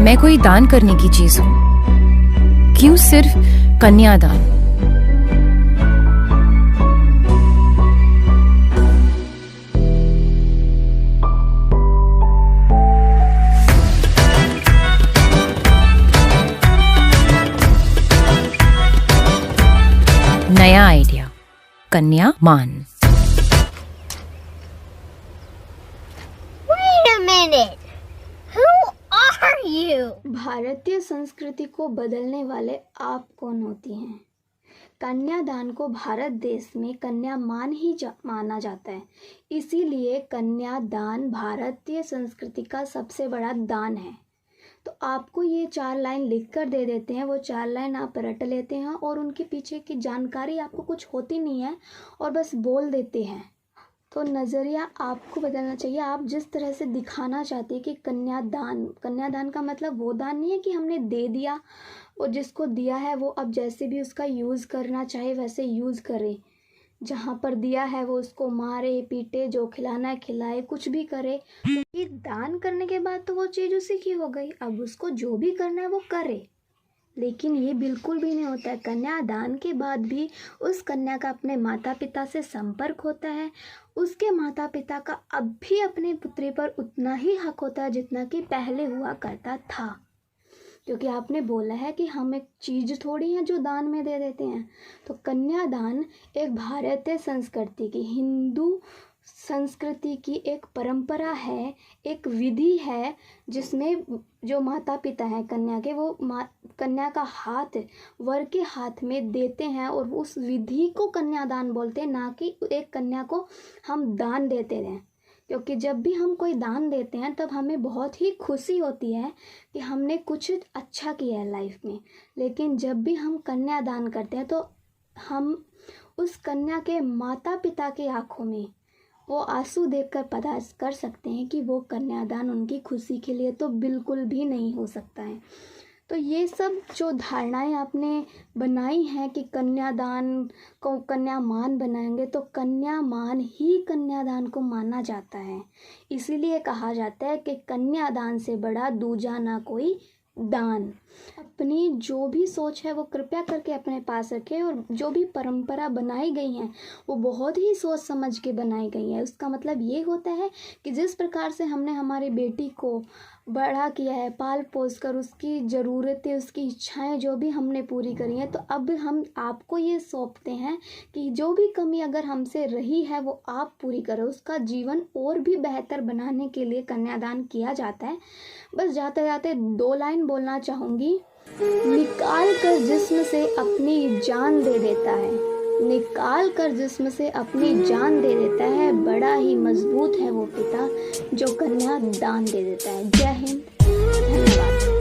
मैं कोई दान करने की चीज हूं? क्यों सिर्फ कन्यादान? नया आइडिया, कन्या मान। Wait a minute. Who are you? भारतीय संस्कृति को बदलने वाले आप कौन होती हैं? कन्यादान को भारत देश में कन्यामान ही माना जाता है, इसीलिए कन्यादान भारतीय संस्कृति का सबसे बड़ा दान है। तो आपको ये 4 लाइन लिख कर दे देते हैं, वो 4 लाइन आप रट लेते हैं और उनके पीछे की जानकारी आपको कुछ होती नहीं है और बस बोल देते हैं। तो नज़रिया आपको बदलना चाहिए। आप जिस तरह से दिखाना चाहते हैं कि कन्यादान का मतलब वो दान नहीं है कि हमने दे दिया और जिसको दिया है वो अब जैसे भी उसका यूज़ करना चाहे वैसे यूज़ करे। जहाँ पर दिया है वो उसको मारे पीटे, जो खिलाना है खिलाए, कुछ भी करे। क्योंकि दान करने के बाद तो वो चीज़ उसी की हो गई, अब उसको जो भी करना है वो करे। लेकिन ये बिल्कुल भी नहीं होता है। कन्यादान के बाद भी उस कन्या का अपने माता पिता से संपर्क होता है। उसके माता पिता का अब भी अपने पुत्री पर उतना ही हक होता है जितना कि पहले हुआ करता था, क्योंकि आपने बोला है कि हम एक चीज़ थोड़ी हैं जो दान में दे देते हैं। तो कन्यादान एक भारतीय संस्कृति की, हिंदू संस्कृति की एक परंपरा है, एक विधि है जिसमें जो माता पिता हैं कन्या के, वो कन्या का हाथ वर के हाथ में देते हैं और उस विधि को कन्यादान बोलते हैं, ना कि एक कन्या को हम दान देते हैं। क्योंकि जब भी हम कोई दान देते हैं तब हमें बहुत ही खुशी होती है कि हमने कुछ अच्छा किया है लाइफ में। लेकिन जब भी हम कन्यादान करते हैं तो हम उस कन्या के माता पिता की आंखों में वो आंसू देखकर पता कर सकते हैं कि वो कन्यादान उनकी खुशी के लिए तो बिल्कुल भी नहीं हो सकता है। तो ये सब जो धारणाएं आपने बनाई हैं कि कन्यादान को कन्यामान बनाएंगे, तो कन्यामान ही कन्यादान को माना जाता है। इसीलिए कहा जाता है कि कन्यादान से बड़ा दूजा ना कोई दान। अपनी जो भी सोच है वो कृपया करके अपने पास रखें, और जो भी परंपरा बनाई गई हैं वो बहुत ही सोच समझ के बनाई गई है। उसका मतलब ये होता है कि जिस प्रकार से हमने हमारी बेटी को बड़ा किया है, पाल पोस कर उसकी ज़रूरतें, उसकी इच्छाएं जो भी हमने पूरी करी हैं, तो अब हम आपको ये सौंपते हैं कि जो भी कमी अगर हमसे रही है वो आप पूरी करो। उसका जीवन और भी बेहतर बनाने के लिए कन्यादान किया जाता है। बस जाते जाते 2 लाइन बोलना चाहूँगी। निकाल कर जिस्म से अपनी जान दे देता है, निकाल कर जिस्म से अपनी जान दे देता है, बड़ा ही मजबूत है वो पिता जो कन्या दान दे देता है। जय हिंद, धन्यवाद।